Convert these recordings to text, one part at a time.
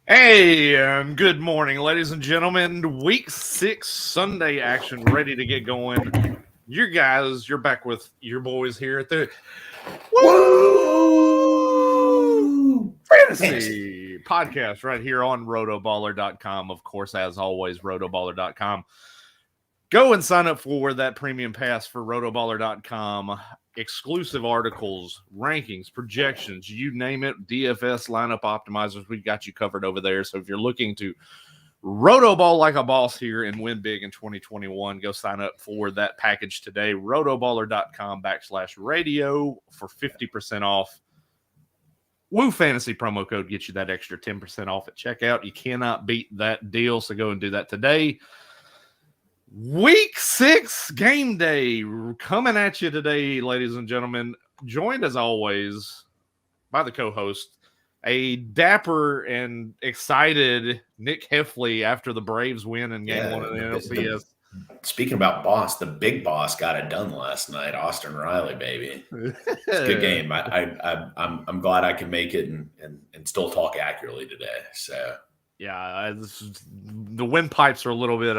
Hey, and good morning, ladies and gentlemen. Week 6 Sunday action ready to get going. You're back with your boys here at the Woo! Fantasy podcast right here on Rotoballer.com. Of course, as always, Rotoballer.com. Go and sign up for that premium pass for Rotoballer.com. Exclusive articles, rankings, projections, you name it, DFS lineup optimizers, we've got you covered over there. So if you're looking to Rotoball like a boss here and win big in 2021, go sign up for that package today. Rotoballer.com/radio for 50% off. Woo Fantasy promo code gets you that extra 10% off at checkout. You cannot beat that deal, so go and do that today. Week 6 game day coming at you today, ladies and gentlemen. Joined as always by the co-host, a dapper and excited Nick Heffley after the Braves win in game 1 of the NLCS. Speaking about boss, the big boss got it done last night. Austin Riley, baby. It's a good game. I'm glad I can make it and still talk accurately today. So yeah, the windpipes are a little bit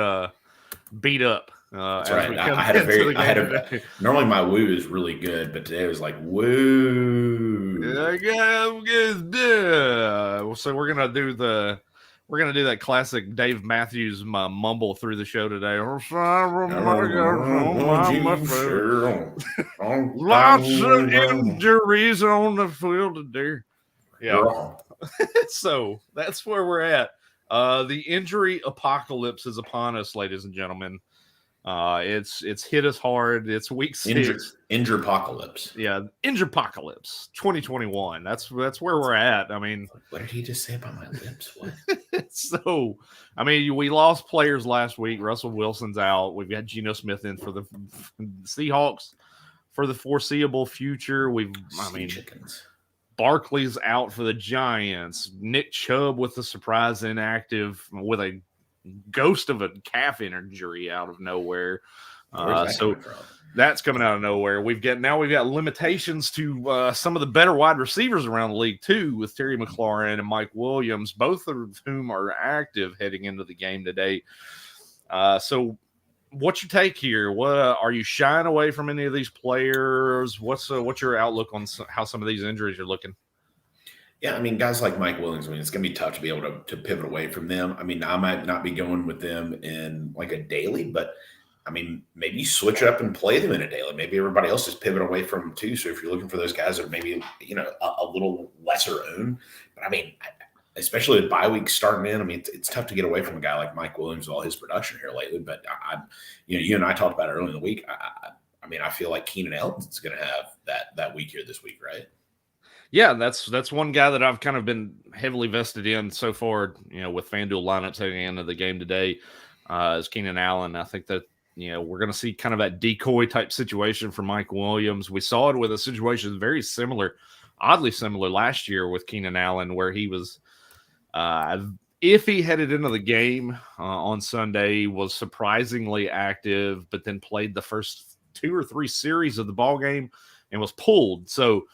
beat up. That's right. Normally my woo is really good, but today was like woo. So we're gonna do that classic Dave Matthews mumble through the show today. Lots of injuries on the field today. Yeah. So that's where we're at. The injury apocalypse is upon us, ladies and gentlemen. It's hit us hard. It's week 6. Injure apocalypse. Yeah, injure apocalypse 2021. That's where we're at. I mean, what did he just say about my lips? What? So, I mean, we lost players last week. Russell Wilson's out. We've got Geno Smith in for the Seahawks for the foreseeable future. Chickens. Barkley's out for the Giants. Nick Chubb with the surprise inactive with a ghost of a calf injury out of nowhere. So that's coming out of nowhere. We've got limitations to some of the better wide receivers around the league too, with Terry McLaurin and Mike Williams, both of whom are active heading into the game today. So what's your take here? What are you shying away from any of these players? What's your outlook on how some of these injuries are looking? Yeah, I mean, guys like Mike Williams, it's going to be tough to be able to pivot away from them. I mean, I might not be going with them in like a daily, but I mean, maybe you switch up and play them in a daily. Maybe everybody else is pivot away from them too. So if you're looking for those guys that are maybe, a little lesser owned, but I mean, especially with bye weeks starting in, I mean, it's tough to get away from a guy like Mike Williams with all his production here lately. But you and I talked about it earlier in the week. I feel like Keenan Allen's going to have that week here this week, right? Yeah, that's one guy that I've kind of been heavily vested in so far, with FanDuel lineups heading into the game today, is Keenan Allen. I think that, we're going to see kind of that decoy type situation for Mike Williams. We saw it with a situation very similar, oddly similar last year with Keenan Allen, where he was, if he headed into the game on Sunday, was surprisingly active, but then played the first 2 or 3 series of the ball game and was pulled. So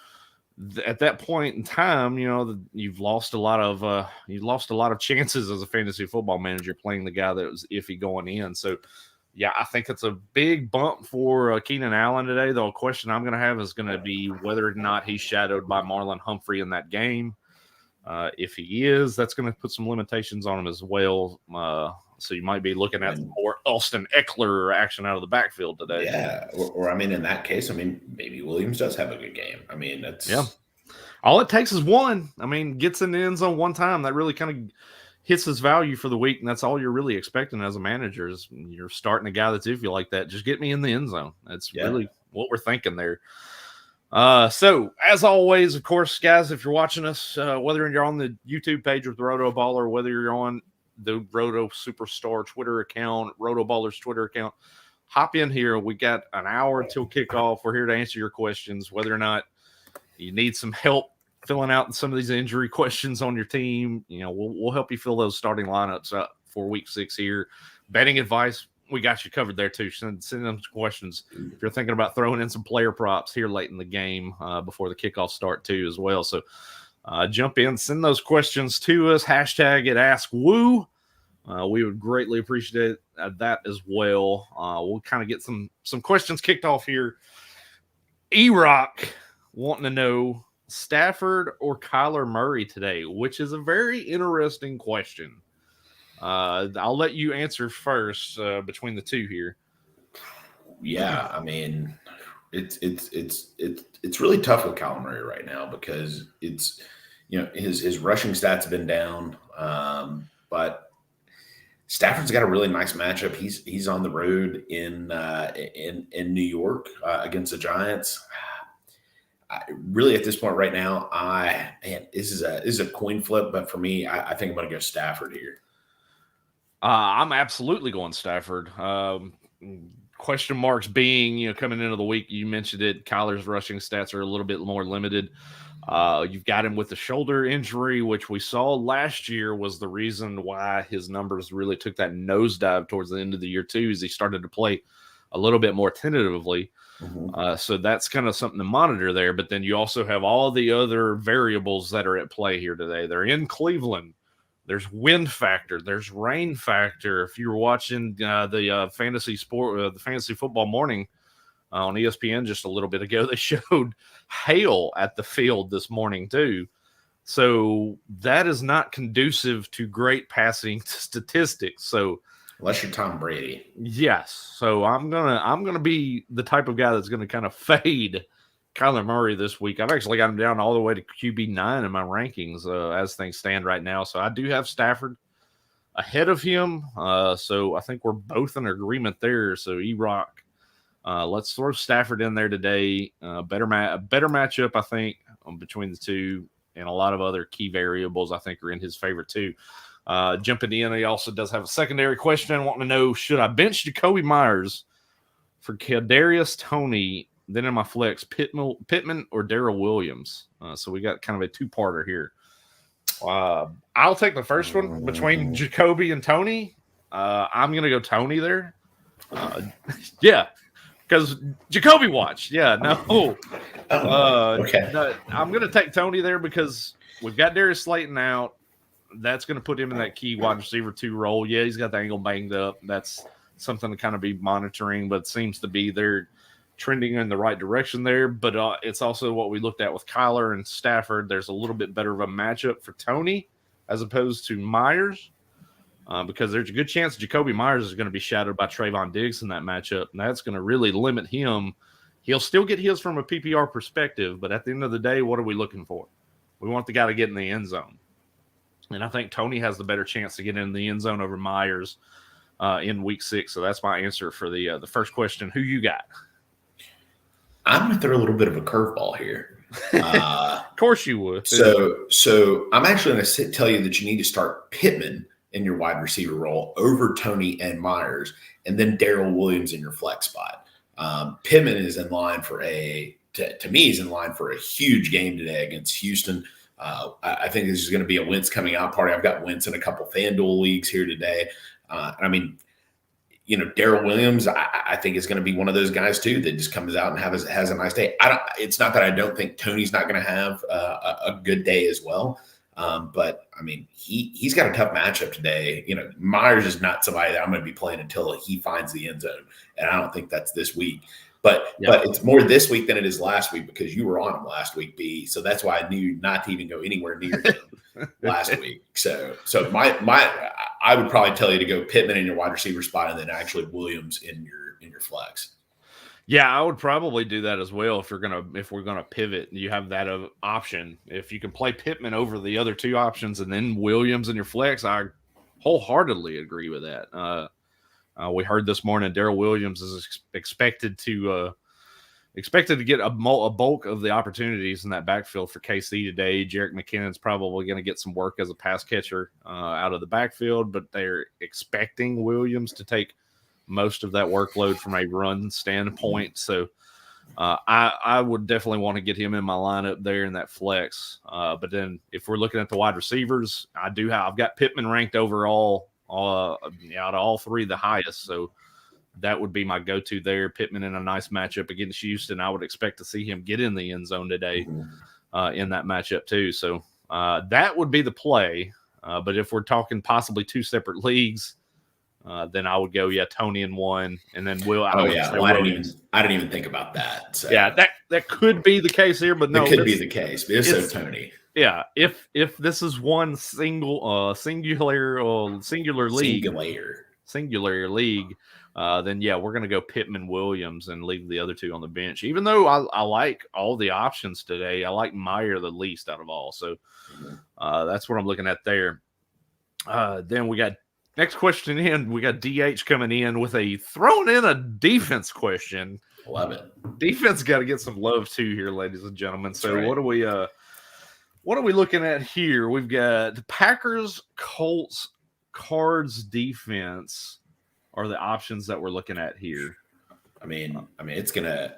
at that point in time, you've lost a lot of chances as a fantasy football manager playing the guy that was iffy going in. So, yeah, I think it's a big bump for Keenan Allen today. The question I'm going to have is going to be whether or not he's shadowed by Marlon Humphrey in that game. If he is, that's going to put some limitations on him as well. So you might be looking at more Austin Eckler action out of the backfield today. Yeah, or in that case, maybe Williams does have a good game. All it takes is one. Gets in the end zone one time. That really kind of hits his value for the week, and that's all you're really expecting as a manager is you're starting a guy that's iffy like that. Just get me in the end zone. That's really what we're thinking there. So, as always, of course, guys, if you're watching us, whether you're on the YouTube page with Rotoballer, or whether you're on the Roto Superstar Twitter account, Rotoballer's Twitter account, hop in here. We got an hour until kickoff. We're here to answer your questions, whether or not you need some help filling out some of these injury questions on your team. We'll help you fill those starting lineups up for week 6 here. Betting advice, we got you covered there too. Send them some questions. If you're thinking about throwing in some player props here late in the game before the kickoff start too as well. So Jump in, send those questions to us. Hashtag it AskWoo. We would greatly appreciate that as well. We'll kind of get some questions kicked off here. E-Rock wanting to know Stafford or Kyler Murray today, which is a very interesting question. I'll let you answer first between the two here. Yeah, I mean, it's really tough with Kyler Murray right now because it's his rushing stats have been down, but Stafford's got a really nice matchup. He's on the road in New York against the Giants. Really, at this point right now, this is a coin flip, but for me, I think I'm going to go Stafford here. I'm absolutely going Stafford. Question marks being, coming into the week, you mentioned it, Kyler's rushing stats are a little bit more limited. You've got him with the shoulder injury, which we saw last year was the reason why his numbers really took that nosedive towards the end of the year too, as he started to play a little bit more tentatively. Mm-hmm. So that's kind of something to monitor there. But then you also have all the other variables that are at play here today. They're in Cleveland. There's wind factor. There's rain factor. If you were watching the fantasy football morning on ESPN just a little bit ago, they showed hail at the field this morning too. So that is not conducive to great passing statistics. So unless you're Tom Brady. Yes. So I'm gonna be the type of guy that's gonna kind of fade Kyler Murray this week. I've actually got him down all the way to QB9 in my rankings as things stand right now. So I do have Stafford ahead of him. So I think we're both in agreement there. So E-Rock, let's throw Stafford in there today. Better matchup, I think, between the two, and a lot of other key variables I think are in his favor too. Jumping in, he also does have a secondary question wanting to know, should I bench Jacoby Myers for Kadarius Toney, then in my flex, Pittman or Darrell Williams? So we got kind of a two-parter here. I'll take the first one between Jacoby and Toney. I'm going to go Toney there. Yeah, because Jacoby watch. Yeah, no. Okay. No, I'm going to take Toney there because we've got Darius Slayton out. That's going to put him in that key wide receiver 2 role. Yeah, he's got the ankle banged up. That's something to kind of be monitoring, but it seems to be they're trending in the right direction there. But it's also what we looked at with Kyler and Stafford. There's a little bit better of a matchup for Toney as opposed to Myers because there's a good chance Jacoby Myers is going to be shadowed by Trayvon Diggs in that matchup, and that's going to really limit him. He'll still get his from a PPR perspective, but at the end of the day, what are we looking for? We want the guy to get in the end zone. And I think Toney has the better chance to get in the end zone over Myers in week 6. So that's my answer for the first question. Who you got? I'm going to throw a little bit of a curveball here. Of course you would. So I'm actually going to tell you that you need to start Pittman in your wide receiver role over Toney and Myers, and then Darrell Williams in your flex spot. Pittman is in line for to me, he's in line for a huge game today against Houston. I think this is going to be a Wentz coming out party. I've got Wentz in a couple FanDuel leagues here today. I mean, Darrell Williams, I think is going to be one of those guys too that just comes out and has a nice day. It's not that I don't think Toney's not going to have a good day as well. But I mean, he's got a tough matchup today. Myers is not somebody that I'm going to be playing until he finds the end zone. And I don't think that's this week. But it's more this week than it is last week because you were on him last week, B. So that's why I knew not to even go anywhere near him last week. So I would probably tell you to go Pittman in your wide receiver spot and then actually Williams in your flex. Yeah, I would probably do that as well if we're gonna pivot. You have that option. If you can play Pittman over the other two options and then Williams in your flex, I wholeheartedly agree with that. We heard this morning Darrell Williams is expected to get a bulk of the opportunities in that backfield for KC today. Jerick McKinnon's probably going to get some work as a pass catcher out of the backfield, but they're expecting Williams to take most of that workload from a run standpoint. So I would definitely want to get him in my lineup there in that flex. But then if we're looking at the wide receivers, I've got Pittman ranked overall out of all three the highest. So that would be my go-to there. Pittman in a nice matchup against Houston. I would expect to see him get in the end zone today in that matchup too. So that would be the play. But if we're talking possibly 2 separate leagues, then I would go, Tony in one, and then Will. Well, I didn't even think about that. So. Yeah, that could be the case here, but no, it could be the case. But it's so Tony. Yeah, if this is one singular league, then we're gonna go Pittman Williams and leave the other 2 on the bench. Even though I like all the options today, I like Meyer the least out of all. So that's what I'm looking at there. Then we got next question in. We got DH coming in with throwing in a defense question. Love it. Defense got to get some love too here, ladies and gentlemen. So right. what are we looking at here? We've got the Packers, Colts, Cards defense are the options that we're looking at here. I mean, it's gonna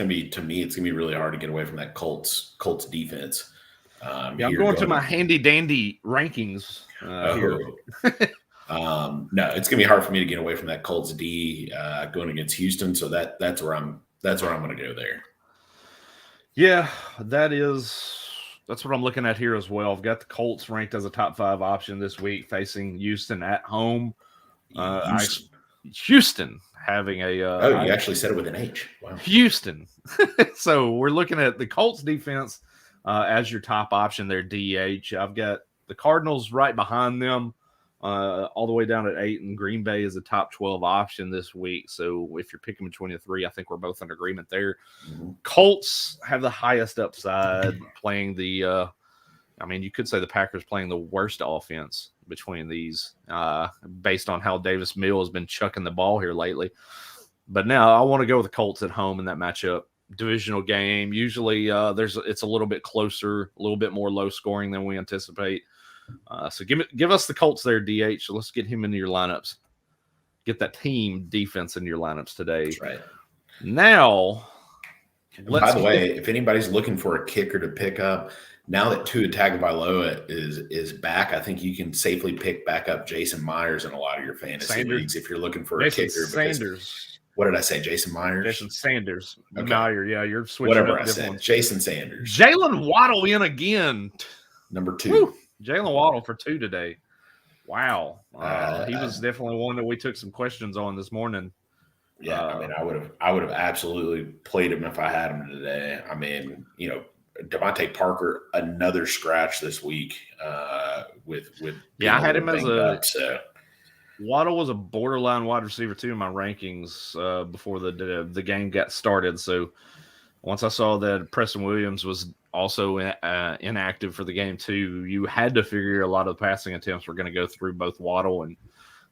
be, to me, it's gonna be really hard to get away from that Colts defense. I'm going to my handy dandy rankings here. No, it's gonna be hard for me to get away from that Colts D going against Houston. So that's where I'm gonna go there. Yeah, that's what I'm looking at here as well. I've got the Colts ranked as a top 5 option this week, facing Houston at home. Houston having a. You actually said it with an H. Wow. Houston. So we're looking at the Colts defense as your top option there, DH. I've got the Cardinals right behind them, all the way down at 8, and Green Bay is a top 12 option this week. So if you're picking between the 3, I think we're both in agreement there. Mm-hmm. Colts have the highest upside, playing the you could say the Packers playing the worst offense between these, based on how Davis Mills has been chucking the ball here lately. But now I want to go with the Colts at home in that matchup. Divisional game. Usually it's a little bit closer, a little bit more low scoring than we anticipate. So give us the Colts there, DH. So let's get him into your lineups. Get that team defense into your lineups today. That's right. Now, by the way, if anybody's looking for a kicker to pick up, now that Tua Tagovailoa is back, I think you can safely pick back up Jason Myers in a lot of your fantasy leagues if you're looking for a kicker. Sanders. What did I say? Jason Myers? Jason Sanders. Okay. Meyer, yeah, you're switching whatever up I said. ones. Jason Sanders. Jalen Waddle in again. Number 2. Woo. Jalen Waddle for 2 today. Wow. He was definitely one that we took some questions on this morning. Yeah, I would have absolutely played him if I had him today. Devontae Parker, another scratch this week with I had him as Waddle was a borderline wide receiver too in my rankings before the game got started. So once I saw that Preston Williams was also inactive for the game too, you had to figure a lot of the passing attempts were going to go through both Waddle and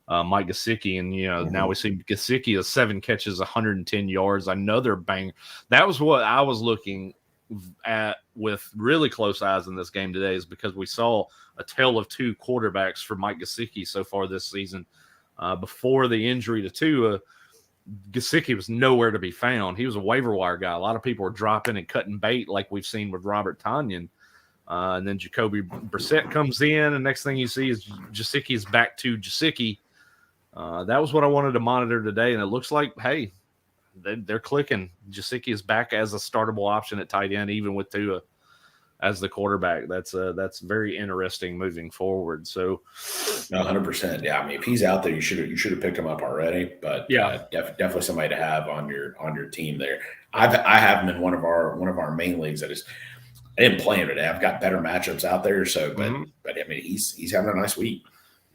Mike Gesicki. And, now we see Gesicki has 7 catches, 110 yards, another bang. That was what I was looking at with really close eyes in this game today, is because we saw a tale of 2 quarterbacks for Mike Gesicki so far this season. Before the injury to Tua, Gesicki was nowhere to be found. He was a waiver wire guy. A lot of people were dropping and cutting bait like we've seen with Robert Tonyan. And then Jacoby Brissett comes in, and next thing you see is Gesicki's back to Gesicki. That was what I wanted to monitor today, and it looks like, hey, they're clicking. Gesicki is back as a startable option at tight end, even with Tua as the quarterback. That's very interesting moving forward. So, 100%. Yeah, if he's out there, you should have picked him up already. But definitely somebody to have on your team there. I have him in one of our main leagues. I didn't play him today. I've got better matchups out there. So, but he's having a nice week.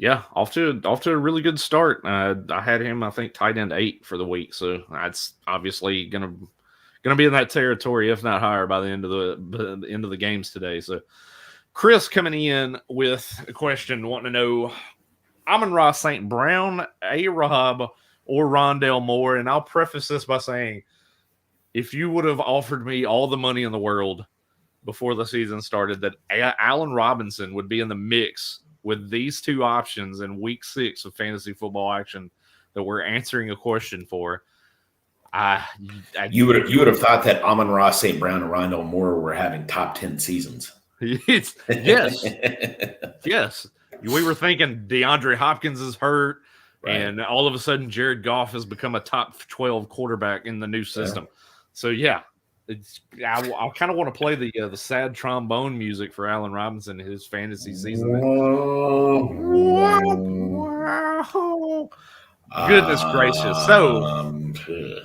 Yeah, off to a really good start. I had him, I think, tight end 8 for the week. So that's obviously gonna be in that territory, if not higher, by the end of the games today. So Chris coming in with a question, wanting to know Amon-Ra St. Brown, A-Rob, or Rondale Moore. And I'll preface this by saying, if you would have offered me all the money in the world before the season started that Allen Robinson would be in the mix with these 2 options in week 6 of fantasy football action that we're answering a question for, you would have thought that Amon-Ra St. Brown and Rondale Moore were having top 10 seasons. Yes. Yes. We were thinking DeAndre Hopkins is hurt, right, and all of a sudden Jared Goff has become a top 12 quarterback in the new system. Yeah. So, I kind of want to play the sad trombone music for Allen Robinson his fantasy season. Goodness gracious! So,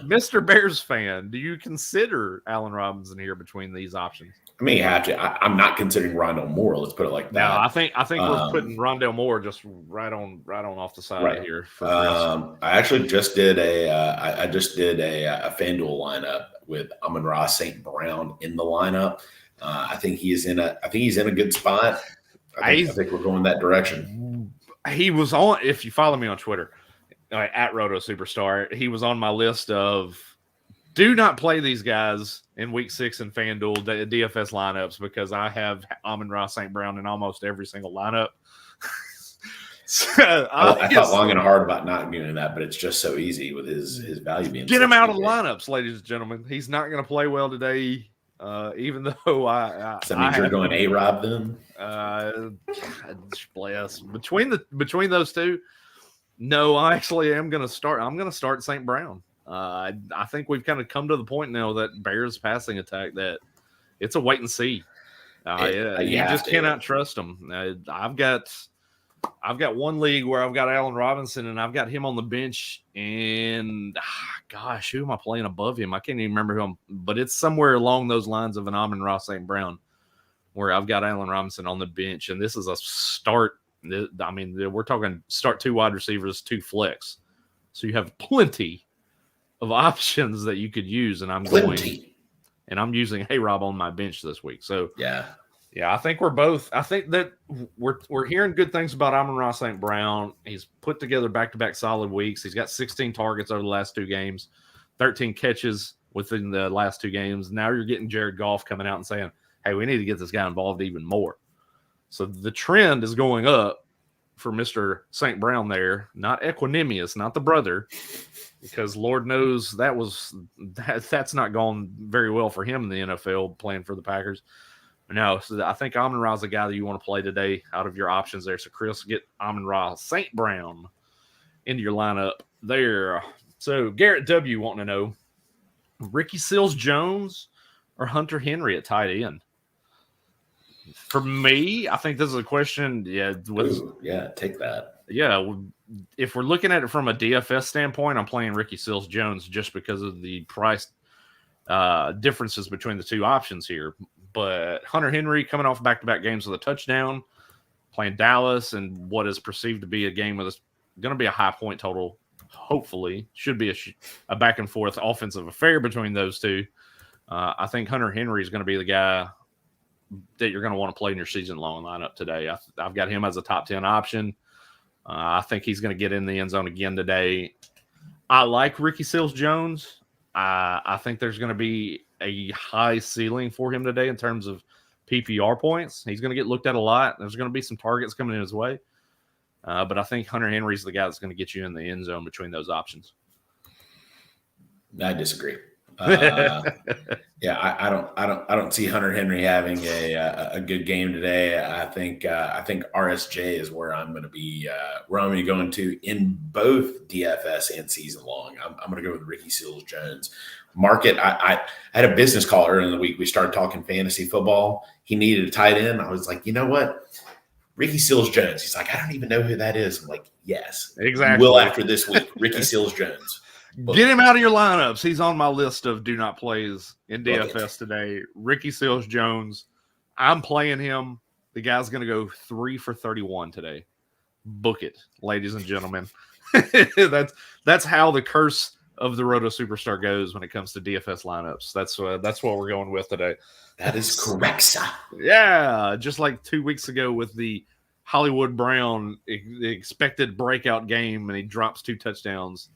Mr. Bears fan, do you consider Allen Robinson here between these options? I mean, you have to. I'm not considering Rondell Moore. Let's put it like that. No, I think we're putting Rondell Moore just right on off the side here for Chris. I actually just did I just did a FanDuel lineup with Amon-Ra St. Brown in the lineup. I think he's in a good spot. I think we're going that direction. He was on. If you follow me on Twitter at Roto Superstar, he was on my list of do not play these guys in week 6 in FanDuel DFS lineups because I have Amon-Ra St. Brown in almost every single lineup. So, I thought long and hard about not doing that, but it's just so easy with his value being. Get him out of the lineups, ladies and gentlemen. He's not going to play well today, even though So that means you're going A-Rob then? Bless. Between those two, no, I actually am going to start. I'm going to start St. Brown. I think we've kind of come to the point now that Bears passing attack that it's a wait and see. You just cannot trust them. I've got one league where I've got Allen Robinson and I've got him on the bench. And gosh, who am I playing above him? I can't even remember but it's somewhere along those lines of an Amon-Ra St. Brown where I've got Allen Robinson on the bench. And this is a start. I mean, we're talking start 2 wide receivers, 2 flex. So you have plenty of options that you could use, and I'm using A-Rob on my bench this week. So yeah, I think we're both. I think that we're hearing good things about Amon-Ra St. Brown. He's put together back-to-back solid weeks. He's got 16 targets over the last 2 games, 13 catches within the last 2 games. Now you're getting Jared Goff coming out and saying, "Hey, we need to get this guy involved even more." So the trend is going up for Mr. St. Brown there, not Equanimous, not the brother. Because Lord knows that's not gone very well for him in the NFL playing for the Packers. No, so I think Amon-Ra is the guy that you want to play today out of your options there. So, Chris, get Amon-Ra St. Brown into your lineup there. So, Garrett W. wanting to know, Ricky Seals-Jones or Hunter Henry at tight end? For me, I think this is a question. Yeah, take that. Yeah, if we're looking at it from a DFS standpoint, I'm playing Ricky Seals-Jones just because of the price differences between the 2 options here. But Hunter Henry coming off back-to-back games with a touchdown, playing Dallas, and what is perceived to be a game with going to be a high point total. Hopefully, should be a back and forth offensive affair between those 2. I think Hunter Henry is going to be the guy that you're going to want to play in your season-long lineup today. I've got him as a top 10 option. I think he's going to get in the end zone again today. I like Ricky Seals-Jones. I think there's going to be a high ceiling for him today in terms of PPR points. He's going to get looked at a lot. There's going to be some targets coming in his way. But I think Hunter Henry's the guy that's going to get you in the end zone between those options. I disagree. I don't see Hunter Henry having a good game today. I think RSJ is where I'm going to be going to in both DFS and season long. I'm going to go with Ricky Seals-Jones. Market. I had a business call earlier in the week. We started talking fantasy football. He needed a tight end. I was like, you know what? Ricky Seals-Jones. He's like, I don't even know who that is. I'm like, yes, exactly. Will after this week, Ricky Seals-Jones. Get him out of your lineups. He's on my list of do not plays in DFS today. Ricky Seals-Jones. I'm playing him. The guy's going to go 3 for 31 today. Book it, ladies and gentlemen. That's how the curse of the Roto Superstar goes when it comes to DFS lineups. That's what we're going with today. That is correct, sir. Yeah, just like 2 weeks ago with the Hollywood Brown expected breakout game, and he drops 2 touchdowns.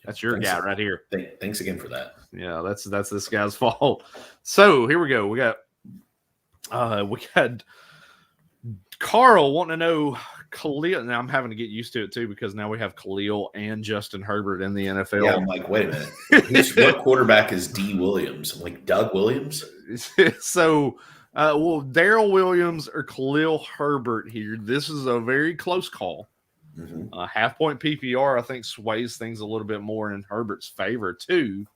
That's your guy right here. Thanks again for that. Yeah, that's this guy's fault. So here we go. We got Carl wanting to know Khalil. Now I'm having to get used to it too because now we have Khalil and Justin Herbert in the NFL. Yeah, I'm like, wait a minute. What quarterback is D. Williams? I'm like, Doug Williams? So, Darrell Williams or Khalil Herbert here. This is a very close call. Mm-hmm. Half point PPR, I think, sways things a little bit more in Herbert's favor too.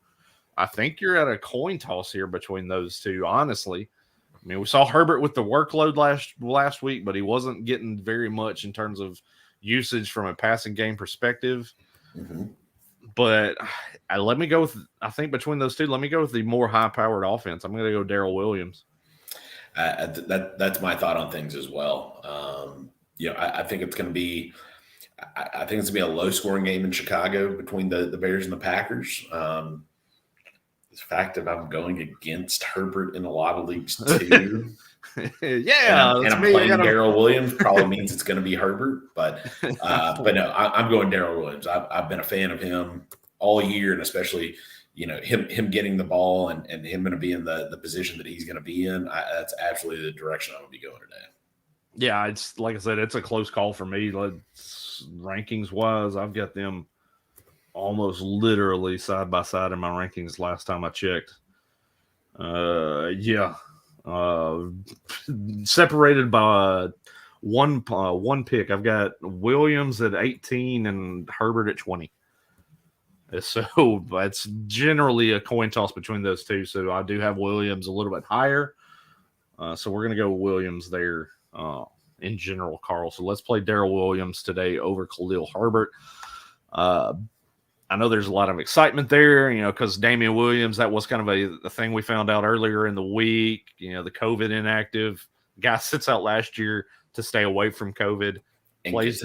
I think you're at a coin toss here between those two, honestly. I mean, we saw Herbert with the workload last week, but he wasn't getting very much in terms of usage from a passing game perspective. Mm-hmm. But let me go with, I think between those two, let me go with the more high-powered offense. I'm going to go Darrell Williams. That's my thought on things as well. I think it's going to be. I think it's going to be a low-scoring game in Chicago between the Bears and the Packers. The fact that I'm going against Herbert in a lot of leagues too. Yeah, and I'm playing Darrell Williams probably means it's going to be Herbert, but no, I'm going Darrell Williams. I've been a fan of him all year, and especially him getting the ball and him going to be in the position that he's going to be in. That's absolutely the direction I'm going to be going today. Yeah, it's like I said, it's a close call for me. Rankings wise, I've got them almost literally side by side in my rankings last time I checked. Separated by one pick. I've got Williams at 18 and Herbert at 20. So that's generally a coin toss between those two. So I do have Williams a little bit higher. So we're going to go Williams there in general, Carl. So let's play Darrell Williams today over Khalil Herbert. I know there's a lot of excitement there, because Damian Williams, that was kind of a thing we found out earlier in the week. The COVID inactive guy sits out last year to stay away from COVID, plays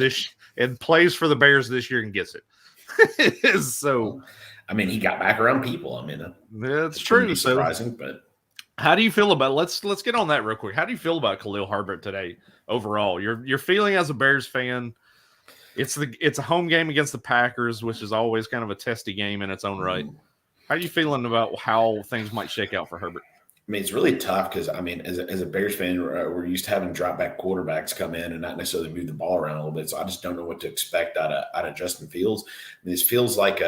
for the Bears this year and gets it. So, I mean, he got back around people. I mean, that's true. Surprising, but how do you feel about? Let's get on that real quick. How do you feel about Khalil Herbert today overall? Your feeling as a Bears fan. It's a home game against the Packers, which is always kind of a testy game in its own right. How are you feeling about how things might shake out for Herbert? I mean, it's really tough because, I mean, as a Bears fan, we're used to having drop back quarterbacks come in and not necessarily move the ball around a little bit. So I just don't know what to expect out of Justin Fields. I mean, this feels like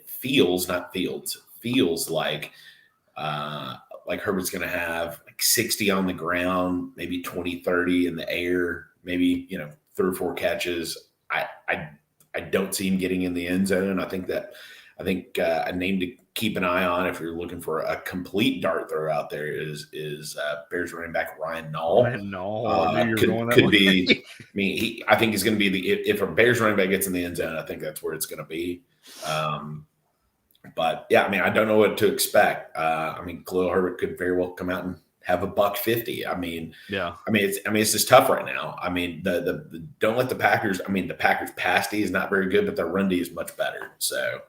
feels like Herbert's going to have like 60 on the ground, maybe 20, 30 in the air, maybe, 3 or 4 catches. I don't see him getting in the end zone. I think a name to keep an eye on if you're looking for a complete dart throw out there is Bears running back Ryan Nall. Could be. I mean, I think he's going to be if a Bears running back gets in the end zone, I think that's where it's going to be. But yeah, I mean, I don't know what to expect. I mean, Khalil Herbert could very well come out and have $150. I mean, yeah. It's just tough right now. I mean, the don't let the Packers. I mean, the Packers' pass D is not very good, but their run D is much better. So,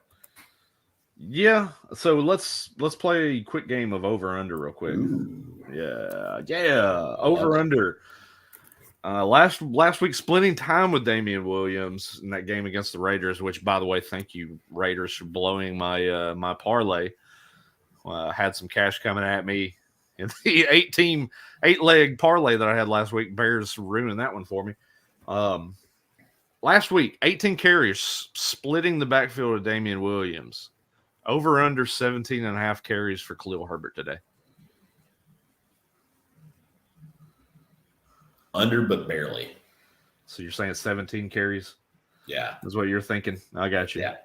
yeah. So let's play a quick game of over under real quick. Ooh. Yeah. Over under. Last week, splitting time with Damian Williams in that game against the Raiders. Which, by the way, thank you Raiders for blowing my my parlay. Had some cash coming at me. In the 8-leg parlay that I had last week, Bears ruined that one for me. Last week, 18 carries, splitting the backfield of Damian Williams. Over under 17.5 carries for Khalil Herbert today. Under, but barely. So you're saying 17 carries? Yeah. Is what you're thinking? I got you. Yeah.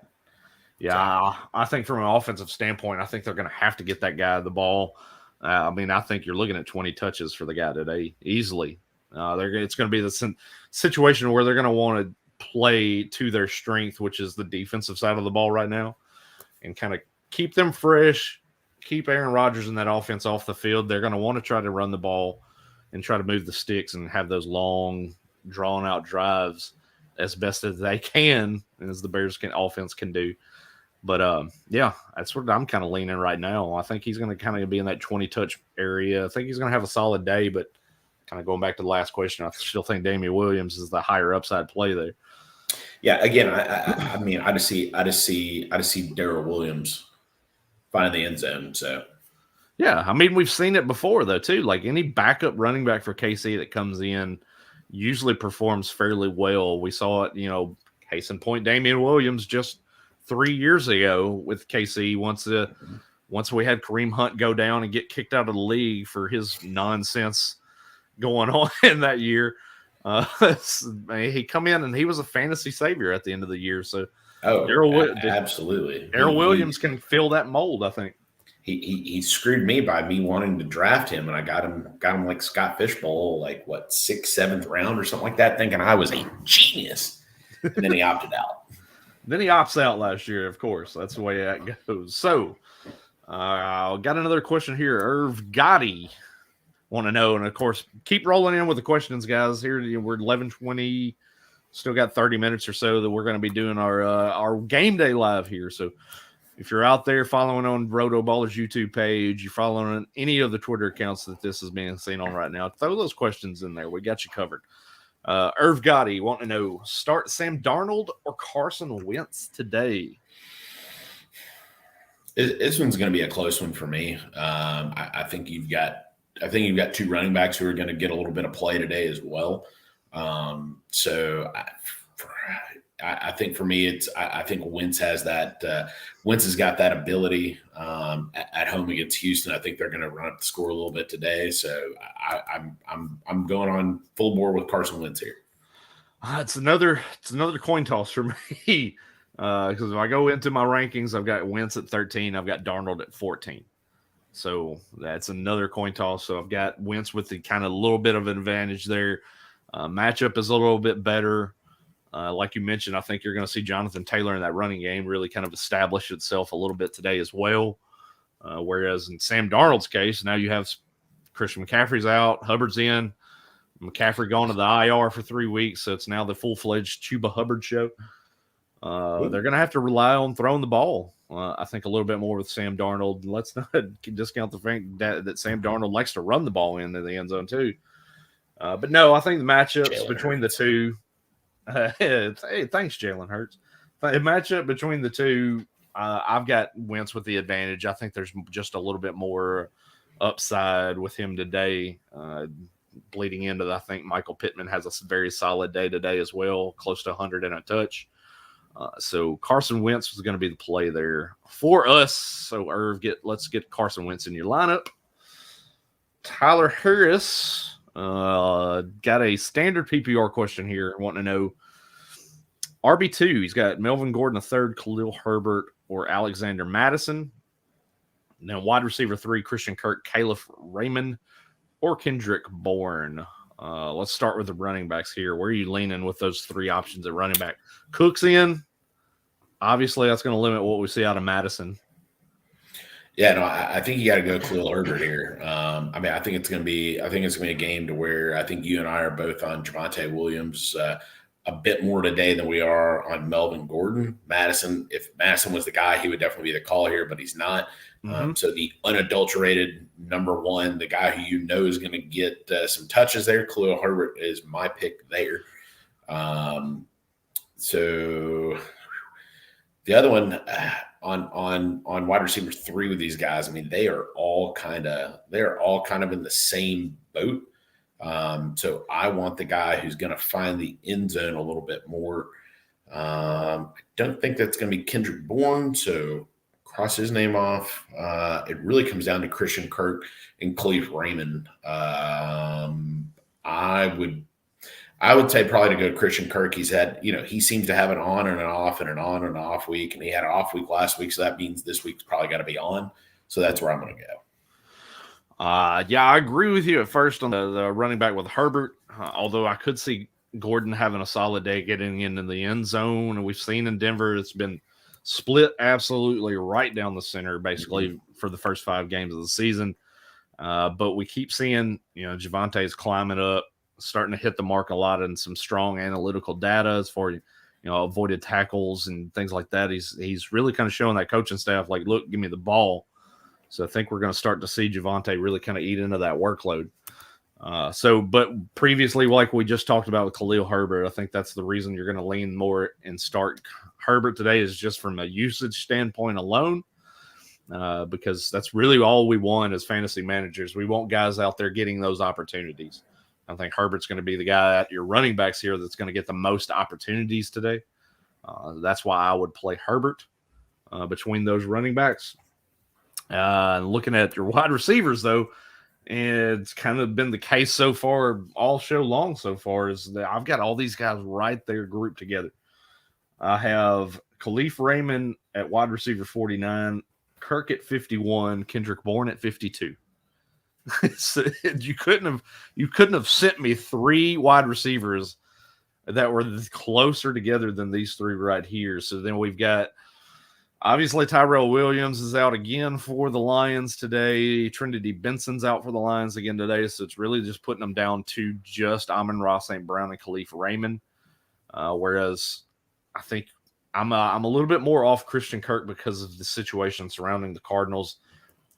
Yeah, I think from an offensive standpoint, I think they're going to have to get that guy the ball. I mean, I think you're looking at 20 touches for the guy today easily. It's going to be the situation where they're going to want to play to their strength, which is the defensive side of the ball right now, and kind of keep them fresh, keep Aaron Rodgers and that offense off the field. They're going to want to try to run the ball and try to move the sticks and have those long, drawn-out drives as best as they can, and as the Bears offense can do. But, yeah, that's what I'm kind of leaning right now. I think he's going to kind of be in that 20-touch area. I think he's going to have a solid day, but kind of going back to the last question, I still think Damian Williams is the higher upside play there. Yeah, again, I mean, I just see Darrell Williams finding the end zone. So, yeah, I mean, we've seen it before though too. Like any backup running back for KC that comes in usually performs fairly well. We saw it, case in point, Damian Williams just 3 years ago with KC. Once we had Kareem Hunt go down and get kicked out of the league for his nonsense going on in that year, he come in and he was a fantasy savior at the end of the year. So Oh, Darrell absolutely. Darrell Williams can fill that mold, I think. He screwed me by me wanting to draft him, and I got him like Scott Fishbowl, like what, 6th, 7th round or something like that, thinking I was a genius, and then he opted out. Then he opts out last year, of course. That's the way that goes. So, got another question here. Irv Gotti want to know, and of course, keep rolling in with the questions, guys. Here we're 11:20. Still got 30 minutes or so that we're going to be doing our game day live here. So if you're out there following on Rotoballer's YouTube page, you're following any of the Twitter accounts that this is being seen on right now, throw those questions in there. We got you covered. Irv Gotti want to know, start Sam Darnold or Carson Wentz today? This one's going to be a close one for me. I think you've got 2 running backs who are going to get a little bit of play today as well. So I think for me, I think Wentz has that. Wentz has got that ability at home against Houston. I think they're going to run up the score a little bit today. So I'm going on full board with Carson Wentz here. It's another coin toss for me because if I go into my rankings, I've got Wentz at 13, I've got Darnold at 14. So that's another coin toss. So I've got Wentz with the kind of little bit of an advantage there. Matchup is a little bit better. Like you mentioned, I think you're going to see Jonathan Taylor in that running game really kind of establish itself a little bit today as well. Whereas in Sam Darnold's case, now you have Christian McCaffrey's out, Hubbard's in, McCaffrey gone to the IR for 3 weeks, so it's now the full-fledged Chuba Hubbard show. They're going to have to rely on throwing the ball, I think, a little bit more with Sam Darnold. Let's not discount the fact that Sam Darnold likes to run the ball into the end zone too. But no, I think the matchups between the two. Hey, thanks, Jalen Hurts. The matchup between the two, I've got Wentz with the advantage. I think there's just a little bit more upside with him today. Bleeding into I think Michael Pittman has a very solid day today as well, close to 100 and a touch. So Carson Wentz was going to be the play there for us. So Irv, let's get Carson Wentz in your lineup. Tyler Harris got a standard PPR question here. Wanting to know RB2. He's got Melvin Gordon III, Khalil Herbert, or Alexander Madison. And then wide receiver 3, Christian Kirk, Caleb Raymond, or Kendrick Bourne. Let's start with the running backs here. Where are you leaning with those 3 options at running back? Cook's in. Obviously, that's going to limit what we see out of Madison. Yeah, no, I think you got to go Khalil Herbert here. I think it's going to be a game to where I think you and I are both on Javonte Williams a bit more today than we are on Melvin Gordon. Madison, if Madison was the guy, he would definitely be the call here, but he's not. So the unadulterated number 1, the guy who you know is going to get some touches there, Khalil Herbert is my pick there. So the other one on wide receiver 3 with these guys, I mean, they are all kind of in the same boat. So I want the guy who's going to find the end zone a little bit more. I don't think that's going to be Kendrick Bourne, so cross his name off. It really comes down to Christian Kirk and Khalif Raymond. I would say probably to go to Christian Kirk. He seems to have an on and an off and an on and an off week, and he had an off week last week, so that means this week's probably got to be on. So that's where I'm going to go. Yeah, I agree with you at first on the running back with Herbert, although I could see Gordon having a solid day getting into the end zone. And we've seen in Denver, it's been split absolutely right down the center, basically, for the first 5 games of the season. But we keep seeing, Javonte is climbing up, starting to hit the mark a lot in some strong analytical data as far, avoided tackles and things like that. He's really kind of showing that coaching staff, like, look, give me the ball. So I think we're going to start to see Javonte really kind of eat into that workload. But previously, like we just talked about with Khalil Herbert, I think that's the reason you're going to lean more and start Herbert today is just from a usage standpoint alone, because that's really all we want as fantasy managers. We want guys out there getting those opportunities. I think Herbert's going to be the guy at your running backs here that's going to get the most opportunities today. That's why I would play Herbert between those running backs. Looking at your wide receivers, though, it's kind of been the case so far, all show long so far, is that I've got all these guys right there grouped together. I have Khalif Raymond at wide receiver 49, Kirk at 51, Kendrick Bourne at 52. So you couldn't have sent me 3 wide receivers that were closer together than these 3 right here. So then we've got, obviously, Tyrell Williams is out again for the Lions today. Trinity Benson's out for the Lions again today. So it's really just putting them down to just Amon-Ra St. Brown and Khalif Raymond. Whereas I think I'm a little bit more off Christian Kirk because of the situation surrounding the Cardinals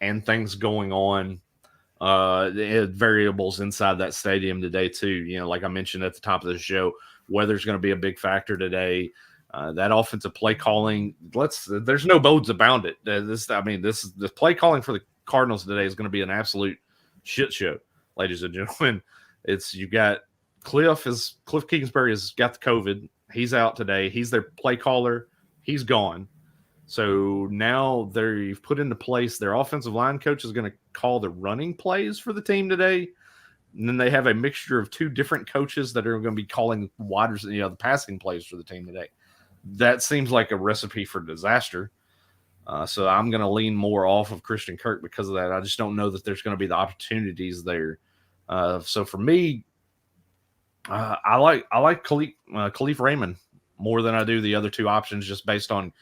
and things going on. The variables inside that stadium today too. You know, like I mentioned at the top of the show, weather's going to be a big factor today. That offensive play calling, there's no bones about it. The play calling for the Cardinals today is going to be an absolute shit show, ladies and gentlemen. You got Cliff Kingsbury has got the COVID. He's out today. He's their play caller. He's gone. So now you've put into place their offensive line coach is going to call the running plays for the team today. And then they have a mixture of 2 different coaches that are going to be calling the passing plays for the team today. That seems like a recipe for disaster. So I'm going to lean more off of Christian Kirk because of that. I just don't know that there's going to be the opportunities there. So for me, I like Khalif Raymond more than I do the other 2 options, just based on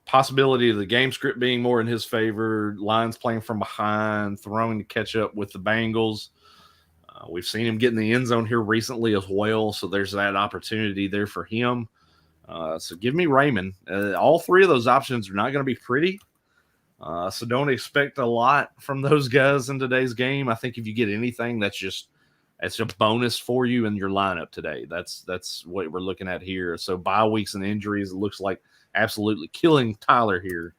possibility of the game script being more in his favor, Lions playing from behind, throwing to catch up with the Bengals. We've seen him get in the end zone here recently as well, so there's that opportunity there for him. So give me Raymond. All 3 of those options are not going to be pretty, so don't expect a lot from those guys in today's game. I think if you get anything, it's a bonus for you in your lineup today. That's what we're looking at here. So bye weeks and injuries, it looks like absolutely killing Tyler here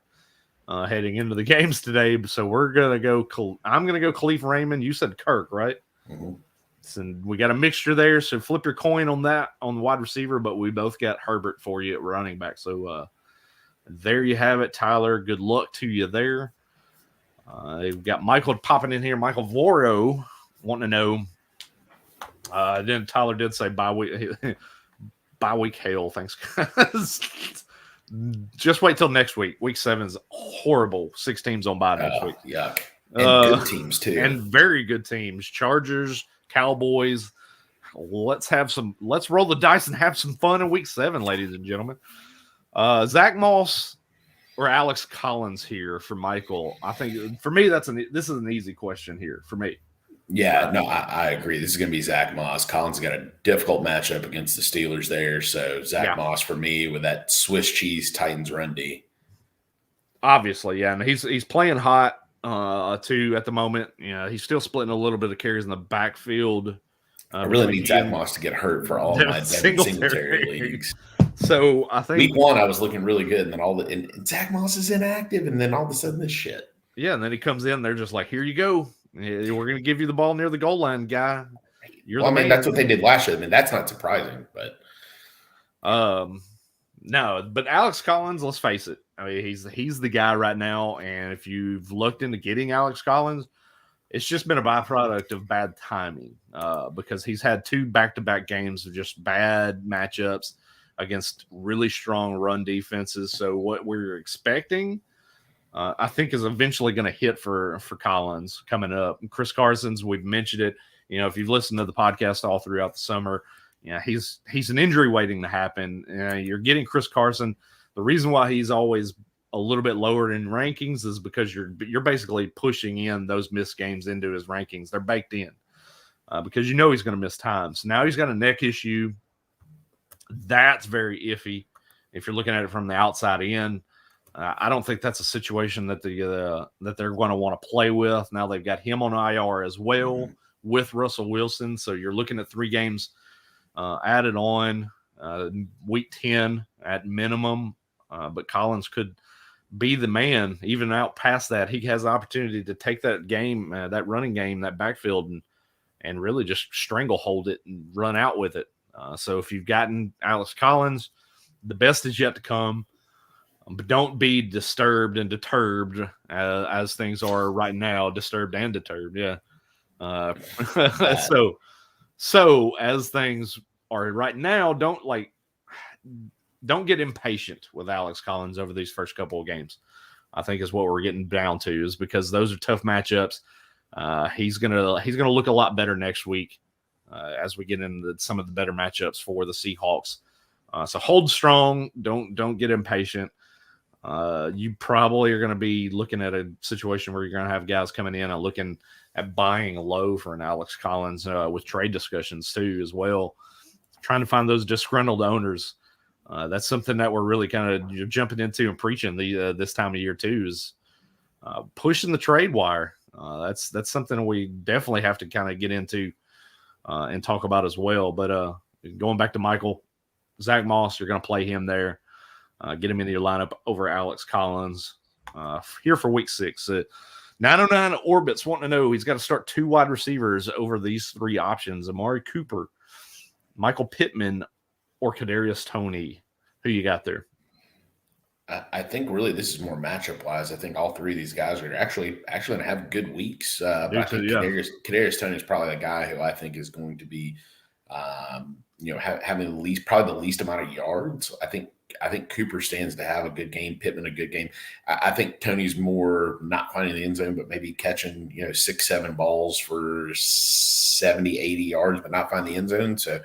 heading into the games today. So we're going to go. I'm going to go Khalif Raymond. You said Kirk, right? Mm-hmm. So we got a mixture there. So flip your coin on that on the wide receiver, but we both got Herbert for you at running back. So there you have it, Tyler. Good luck to you there. We've got Michael popping in here. Michael Voro wanting to know. Then Tyler did say bye week hail. Thanks, guys. Just wait till next week. Week 7 is horrible. 6 teams on bye next week. Yuck. And good teams too. And very good teams. Chargers, Cowboys. Let's roll the dice and have some fun in week 7, ladies and gentlemen. Zach Moss or Alex Collins here for Michael. I think for me, this is an easy question here for me. Yeah, no, I agree. This is going to be Zach Moss. Collins got a difficult matchup against the Steelers there. So Zach Moss for me with that Swiss cheese Titans run D. Obviously, yeah. And he's playing hot too at the moment. You know, he's still splitting a little bit of carries in the backfield. I really need Zach Moss to get hurt for all my Singletary leagues. So I think week 1 I was looking really good, and then and Zach Moss is inactive, and then all of a sudden this shit. Yeah, and then he comes in, they're just like, here you go. We're going to give you the ball near the goal line, guy. That's what they did last year. I mean, that's not surprising, but no. But Alex Collins, let's face it. I mean, he's the guy right now. And if you've looked into getting Alex Collins, it's just been a byproduct of bad timing because he's had 2 back-to-back games of just bad matchups against really strong run defenses. So what we're expecting, I think, is eventually going to hit for Collins coming up. And Chris Carson's, we've mentioned it. You know, if you've listened to the podcast all throughout the summer, he's an injury waiting to happen. You're getting Chris Carson. The reason why he's always a little bit lower in rankings is because you're basically pushing in those missed games into his rankings. They're baked in because he's going to miss time. So now he's got a neck issue. That's very iffy if you're looking at it from the outside in. I don't think that's a situation that they're going to want to play with. Now they've got him on IR as well with Russell Wilson. So you're looking at 3 games added on week 10 at minimum. But Collins could be the man even out past that. He has the opportunity to take that game, that running game, that backfield and really just stranglehold it and run out with it. So if you've gotten Alex Collins, the best is yet to come. But don't be disturbed and deterred as things are right now. Disturbed and deterred, yeah. So as things are right now, don't don't get impatient with Alex Collins over these first couple of games. I think is what we're getting down to, is because those are tough matchups. He's gonna look a lot better next week as we get into some of the better matchups for the Seahawks. So hold strong. Don't get impatient. You probably are going to be looking at a situation where you're going to have guys coming in and looking at buying low for an Alex Collins with trade discussions too as well. Trying to find those disgruntled owners. That's something that we're really kind of jumping into and preaching this time of year too, is pushing the trade wire. That's something we definitely have to kind of get into and talk about as well. But going back to Michael, Zach Moss, you're going to play him there. Get him into your lineup over Alex Collins here for week 6. 909 Orbits wanting to know he's got to start 2 wide receivers over these 3 options: Amari Cooper, Michael Pittman, or Kadarius Toney. Who you got there? I think really this is more matchup wise. I think all 3 of these guys are actually going to have good weeks. But I think Kadarius Toney is probably the guy who I think is going to be, having probably the least amount of yards. I think Cooper stands to have a good game. Pittman a good game. I think Toney's more not finding the end zone, but maybe catching 6-7 balls for 70, 80 yards, but not finding the end zone. So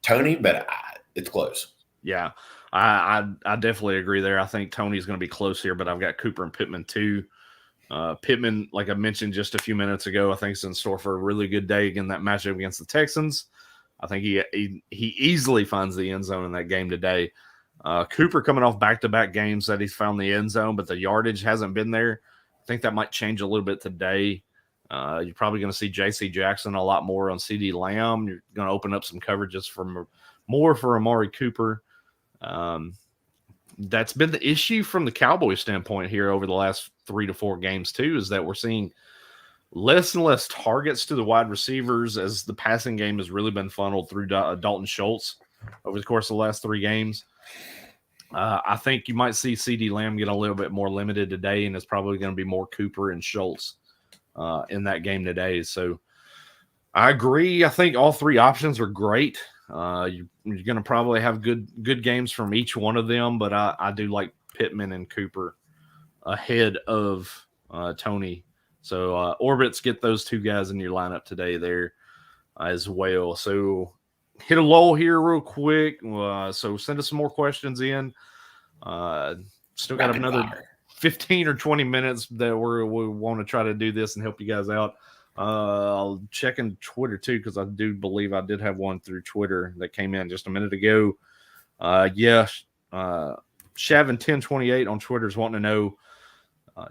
Toney, but it's close. Yeah, I definitely agree there. I think Toney's going to be close here, but I've got Cooper and Pittman too. Pittman, like I mentioned just a few minutes ago, I think is in store for a really good day in that matchup against the Texans. I think he easily finds the end zone in that game today. Cooper coming off back-to-back games that he's found the end zone, but the yardage hasn't been there. I think that might change a little bit today. You're probably going to see J.C. Jackson a lot more on C.D. Lamb. You're going to open up some coverages more for Amari Cooper. That's been the issue from the Cowboys standpoint here over the last 3 to 4 games too, is that we're seeing less and less targets to the wide receivers as the passing game has really been funneled through Dalton Schultz over the course of the last 3 games. I think you might see C.D. Lamb get a little bit more limited today, and it's probably going to be more Cooper and Schultz in that game today. So I agree. I think all 3 options are great. You're going to probably have good games from each one of them, but I do like Pittman and Cooper ahead of Toney. So Orbits, get those 2 guys in your lineup today there as well. So hit a lull here real quick. So send us some more questions in. Still got another 15 or 20 minutes that we want to try to do this and help you guys out. I'll check in Twitter too, because I do believe I did have one through Twitter that came in just a minute ago. Shavin1028 on Twitter is wanting to know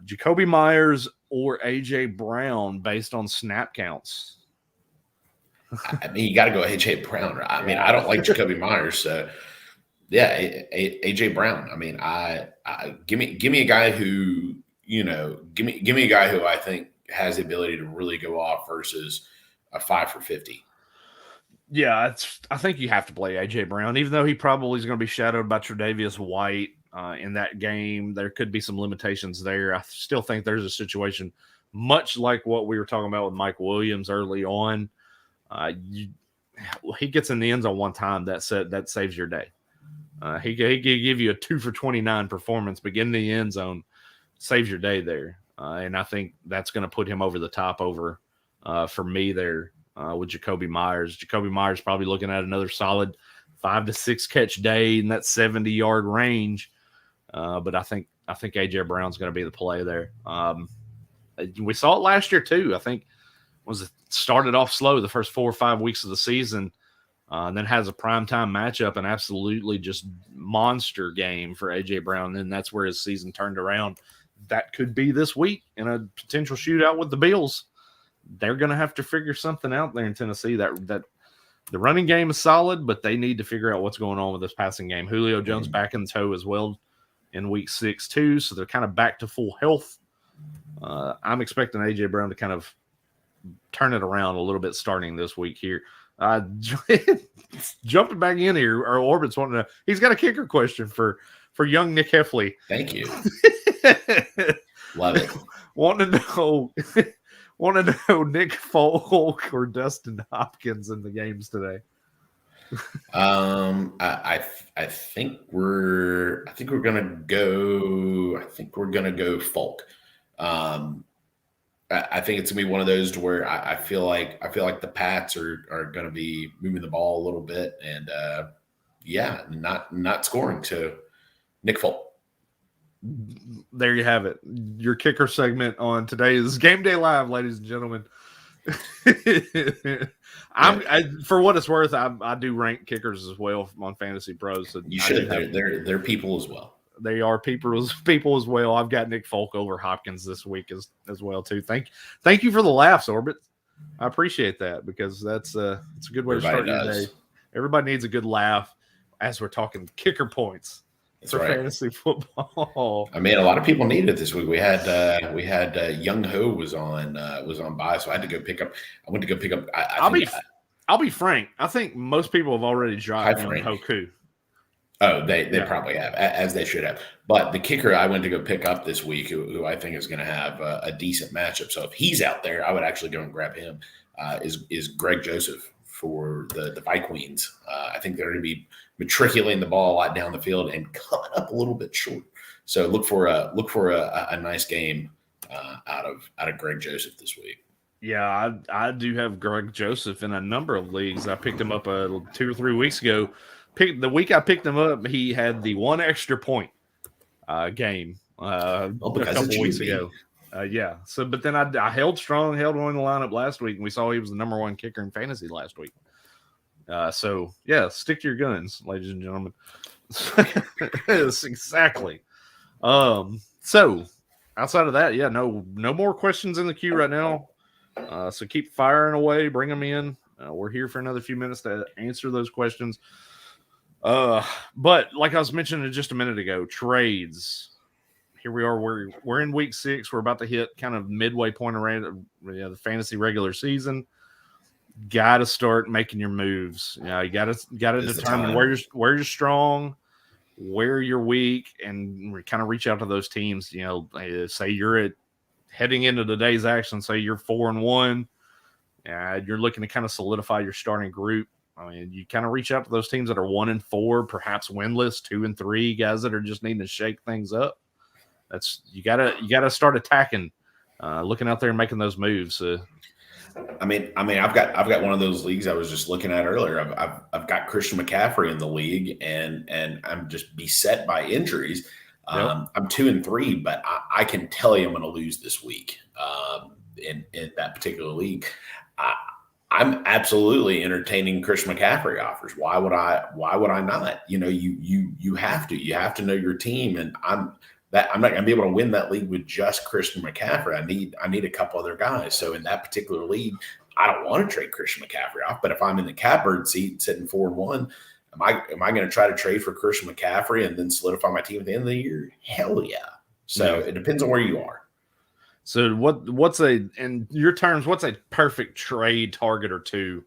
Jacoby Myers or AJ Brown based on snap counts. I mean, you got to go AJ Brown. Right? I mean, I don't like Jacoby Myers, so yeah, AJ Brown. I mean, give me a guy who give me a guy who I think has the ability to really go off versus a 5 for 50. Yeah, I think you have to play AJ Brown, even though he probably is going to be shadowed by Tre'Davious White in that game. There could be some limitations there. I still think there's a situation much like what we were talking about with Mike Williams early on. He gets in the end zone one time, that saves your day. He could give you a 2 for 29 performance, but getting in the end zone saves your day there. And I think that's going to put him over the top for me there with Jacoby Myers. Jacoby Myers probably looking at another solid 5 to 6 catch day in that 70-yard range. But I think AJ Brown's going to be the play there. We saw it last year too. I think it started off slow the first 4 or 5 weeks of the season, and then has a primetime matchup, an absolutely just monster game for AJ Brown. And that's where his season turned around. That could be this week in a potential shootout with the Bills. They're going to have to figure something out there in Tennessee. That the running game is solid, but they need to figure out what's going on with this passing game. Julio Jones back in tow as well in week 6 too, so they're kind of back to full health. I'm expecting AJ Brown to kind of turn it around a little bit starting this week here. Jumping back in here, our Orbits wanting to know. He's got a kicker question for young Nick Heffley. Thank you. Love it. Want to know Nick Folk or Dustin Hopkins in the games today? I think we're gonna go Folk. Um, I think it's gonna be one of those to where I feel like the Pats are gonna be moving the ball a little bit and not scoring. So Nick Folk. There you have it. Your kicker segment on today's Game Day Live, ladies and gentlemen. For what it's worth, I do rank kickers as well on Fantasy Pros. So You should. They're people as well. They are people as well. I've got Nick Folk over Hopkins this week as well too. Thank you for the laughs, Orbit. I appreciate that because it's a good way to start your day. Everybody needs a good laugh as we're talking kicker points. That's for fantasy football. I mean, a lot of people need it this week. We had Young Ho was on bye, so I had to go pick up. I went to go pick up. I'll be frank. I think most people have already dropped Young Ho Koo. Oh, they probably have, as they should have. But the kicker I went to go pick up this week, who I think is going to have a decent matchup. So if he's out there, I would actually go and grab him. Is Greg Joseph for the Vikings? I think they're going to be matriculating the ball a lot down the field and coming up a little bit short. So look for a nice game out of Greg Joseph this week. Yeah, I do have Greg Joseph in a number of leagues. I picked him up 2 or 3 weeks ago. The week I picked him up, he had the one extra point game a couple weeks ago. Yeah. So, but then I held strong, held on in the lineup last week, and we saw he was the number one kicker in fantasy last week. So yeah, stick to your guns, ladies and gentlemen. Yes, exactly. So outside of that, yeah, no more questions in the queue right now. So keep firing away, bring them in. We're here for another few minutes to answer those questions. But like I was mentioning just a minute ago, trades. Here we are. We're in week 6. We're about to hit kind of midway point around the fantasy regular season. Got to start making your moves. You got to determine where you're strong, where you're weak, and kind of reach out to those teams. Say you're heading into today's action. Say you're 4-1. You're looking to kind of solidify your starting group. I mean, you kind of reach out to those teams that are 1-4, perhaps winless, 2-3, guys that are just needing to shake things up. You gotta start attacking, looking out there and making those moves. I mean, I've got one of those leagues I was just looking at earlier. I've got Christian McCaffrey in the league, and I'm just beset by injuries. I'm 2-3, but I can tell you I'm going to lose this week in that particular league. I'm absolutely entertaining Christian McCaffrey offers. Why would I not? You have to know your team, and I'm not going to be able to win that league with just Christian McCaffrey. I need a couple other guys. So in that particular league, I don't want to trade Christian McCaffrey off. But if I'm in the catbird seat sitting 4-1, am I going to try to trade for Christian McCaffrey and then solidify my team at the end of the year? Hell yeah. So it depends on where you are. So in your terms, what's a perfect trade target or two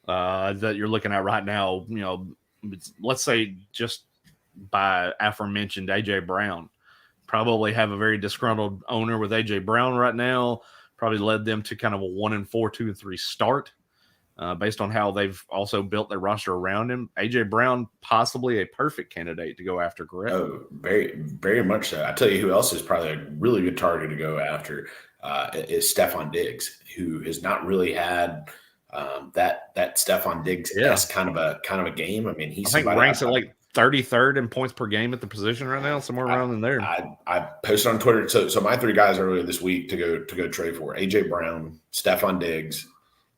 that you're looking at right now? Let's say just by aforementioned AJ Brown. Probably have a very disgruntled owner with AJ Brown right now. Probably led them to kind of a 1-4, 2-3 start based on how they've also built their roster around him. AJ Brown, possibly a perfect candidate to go after, correct? Oh, very, very much so. I tell you who else is probably a really good target to go after is Stephon Diggs, who has not really had that Stephon Diggs kind of a game. I mean, I think ranks at like 33rd in points per game at the position right now, somewhere around in there. I posted on Twitter. So my 3 guys earlier this week to go trade for AJ Brown, Stephon Diggs,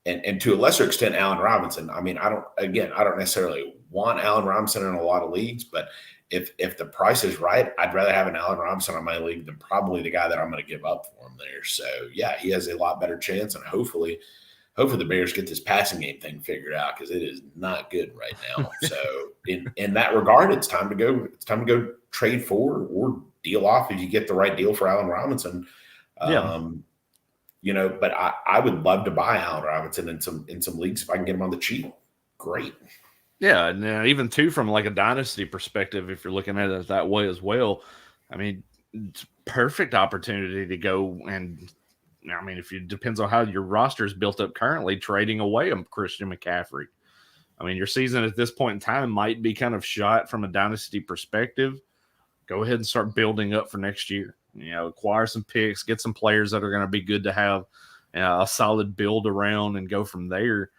and to a lesser extent Allen Robinson. I mean, I don't necessarily want Allen Robinson in a lot of leagues, but if the price is right, I'd rather have an Allen Robinson on my league than probably the guy that I'm going to give up for him there. So yeah, he has a lot better chance, and hopefully the Bears get this passing game thing figured out, because it is not good right now. So in that regard, it's time to go trade for or deal off if you get the right deal for Allen Robinson. But I would love to buy Allen Robinson in some leagues if I can get him on the cheap. Great. Yeah, and even too from like a dynasty perspective, if you're looking at it that way as well, I mean, it's perfect opportunity to go and. I mean, depends on how your roster is built up currently, trading away a Christian McCaffrey. I mean, your season at this point in time might be kind of shot from a dynasty perspective. Go ahead and start building up for next year. Acquire some picks, get some players that are going to be good to have a solid build around, and go from there.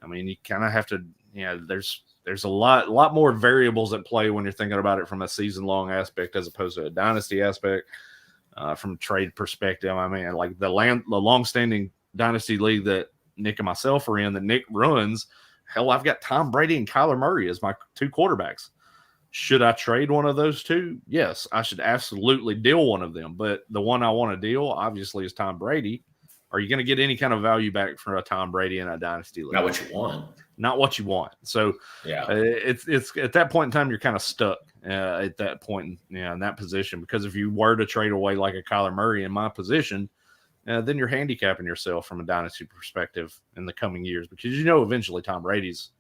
I mean, you kind of have to. There's a lot more variables at play when you're thinking about it from a season long aspect as opposed to a dynasty aspect. From a trade perspective, I mean, like the long standing dynasty league that Nick and myself are in, that Nick runs. Hell, I've got Tom Brady and Kyler Murray as my two quarterbacks. Should I trade one of those two? Yes, I should absolutely deal one of them. But the one I want to deal, obviously, is Tom Brady. Are you going to get any kind of value back for a Tom Brady in a dynasty league? Not what you want. Not what you want. So yeah, it's at that point in time, you're kind of stuck at that point, in that position. Because if you were to trade away like a Kyler Murray in my position, then you're handicapping yourself from a dynasty perspective in the coming years, because eventually Tom Brady's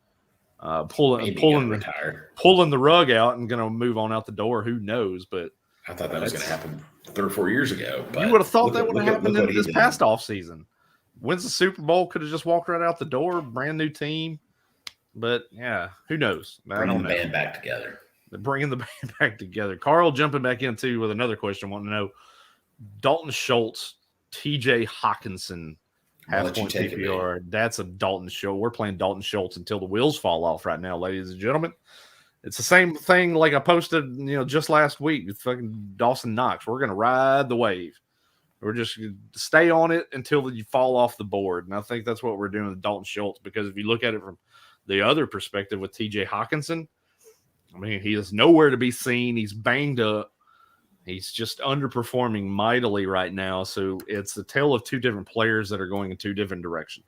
pulling the rug out and going to move on out the door. Who knows? But I thought that was going to happen 3 or 4 years ago. But you would have thought that would have happened in this past offseason. Wins the Super Bowl, could have just walked right out the door, brand new team. But yeah, who knows? Bringing the band back together. Bringing the band back together. Carl jumping back in too with another question. Want to know Dalton Schultz, TJ Hawkinson, half point PPR. That's a Dalton Schultz. We're playing Dalton Schultz until the wheels fall off right now, ladies and gentlemen. It's the same thing like I posted, just last week with fucking Dawson Knox. We're going to ride the wave. We're just going to stay on it until you fall off the board. And I think that's what we're doing with Dalton Schultz, because if you look at it from the other perspective with TJ Hawkinson, I mean, he is nowhere to be seen. He's banged up. He's just underperforming mightily right now. So it's the tale of two different players that are going in two different directions.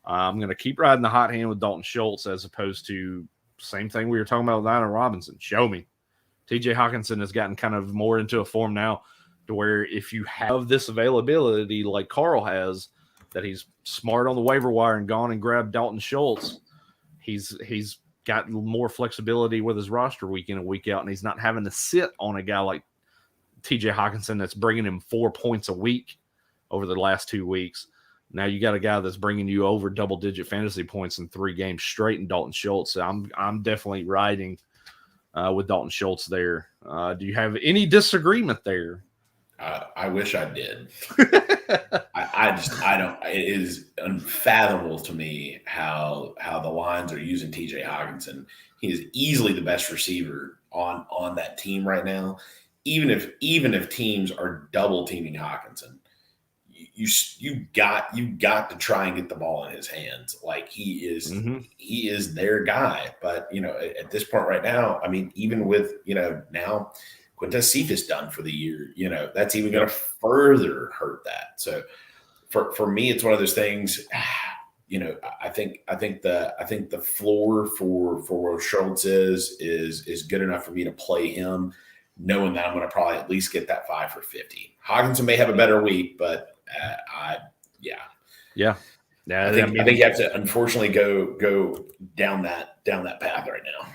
I'm going to keep riding the hot hand with Dalton Schultz as opposed to same thing we were talking about with Allen Robinson. Show me. TJ Hawkinson has gotten kind of more into a form now to where if you have this availability like Carl has, that he's smart on the waiver wire and gone and grabbed Dalton Schultz, he's got more flexibility with his roster week in and week out, and he's not having to sit on a guy like TJ Hawkinson that's bringing him 4 points a week over the last 2 weeks. Now you got a guy that's bringing you over double-digit fantasy points in 3 games straight in Dalton Schultz. So I'm definitely riding with Dalton Schultz there. Do you have any disagreement there? I wish I did. I don't. It is unfathomable to me how the Lions are using TJ Hawkinson. He is easily the best receiver on that team right now. Even if teams are double teaming Hawkinson, you got to try and get the ball in his hands. Like he is their guy. But at this point right now, I mean, even with now Quintez Cephas done for the year, that's even going to further hurt that. So for me, it's one of those things. I think the floor for where Schultz is good enough for me to play him, knowing that I'm going to probably at least get that 5 for 50. Hawkinson may have a better week, but yeah. I think you have to unfortunately go down that path right now.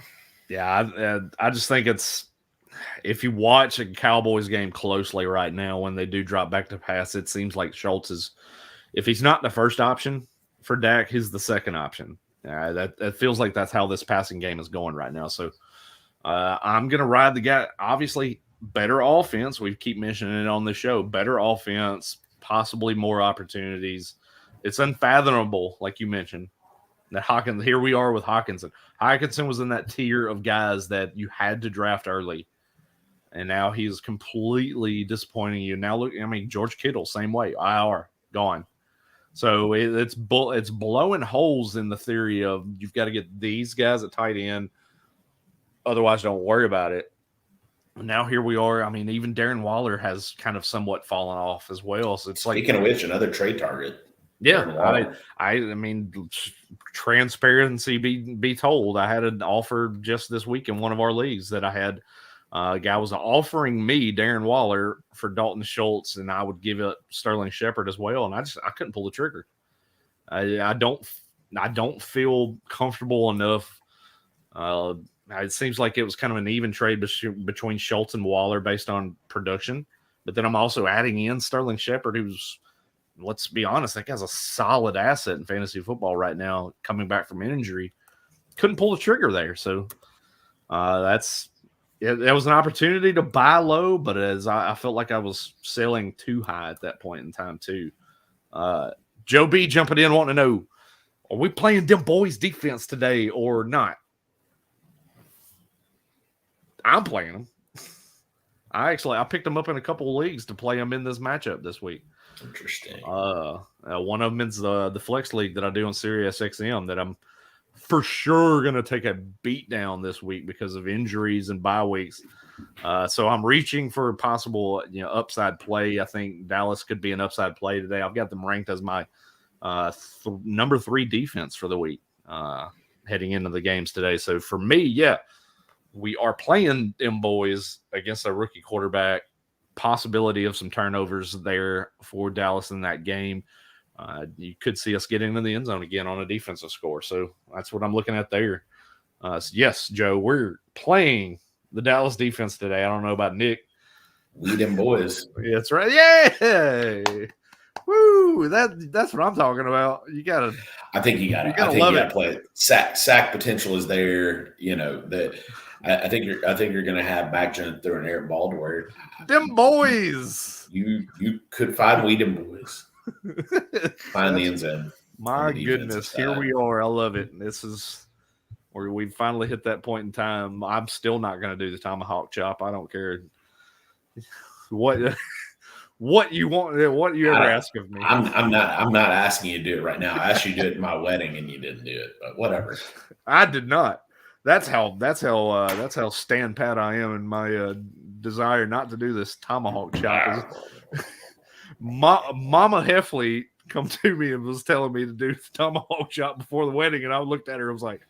Yeah, I just think it's, if you watch a Cowboys game closely right now, when they do drop back to pass, it seems like Schultz is, if he's not the first option for Dak, he's the second option. That feels like that's how this passing game is going right now. So I'm going to ride the guy. Obviously, better offense. We keep mentioning it on the show. Better offense, possibly more opportunities. It's unfathomable, like you mentioned, that Hawkins. Here we are with Hawkinson. Hawkinson was in that tier of guys that you had to draft early, and now he's completely disappointing you. Now look, I mean, George Kittle, same way. IR gone. So it's blowing holes in the theory of you've got to get these guys at tight end. Otherwise, don't worry about it. Now here we are. I mean, even Darren Waller has kind of somewhat fallen off as well. So it's speaking of which, another trade target. Yeah, I mean, transparency be told. I had an offer just this week in one of our leagues that I had. A guy was offering me Darren Waller for Dalton Schultz, and I would give it Sterling Shepard as well. And I couldn't pull the trigger. I don't feel comfortable enough. It seems like it was kind of an even trade between Schultz and Waller based on production. But then I'm also adding in Sterling Shepard, who's, let's be honest, that guy's a solid asset in fantasy football right now, coming back from injury. couldn't pull the trigger there. So that was an opportunity to buy low, but as I felt like I was selling too high at that point in time too. Joe B jumping in wanting to know, are we playing them boys defense today or not? I'm playing them. I picked them up in a couple of leagues to play them in this matchup this week. Interesting. One of them is the flex league that I do on Sirius XM that I'm for sure going to take a beat down this week because of injuries and bye weeks. So I'm reaching for a possible upside play. I think Dallas could be an upside play today. I've got them ranked as my number 3 defense for the week heading into the games today. So for me, we are playing them boys against a rookie quarterback. Possibility of some turnovers there for Dallas in that game. You could see us getting into the end zone again on a defensive score. So that's what I'm looking at there. So yes, Joe, we're playing the Dallas defense today. I don't know about Nick. We them boys. That's right. Yay! Woo! That's what I'm talking about. I think you gotta play it. Sack potential is there. I think you're gonna have Mac Jones throw an air ball to where them boys. You could find we them boys. Find the end zone. My goodness, here we are. I love it. This is where we finally hit that point in time. I'm still not going to do the tomahawk chop. I don't care what you want. What you ever ask of me. I'm not asking you to do it right now. I asked you to do it at my wedding, and you didn't do it. But whatever. I did not. That's how stand pat I am in my desire not to do this tomahawk chop. Mama Heffley come to me and was telling me to do the tomahawk chop before the wedding, and I looked at her and was like,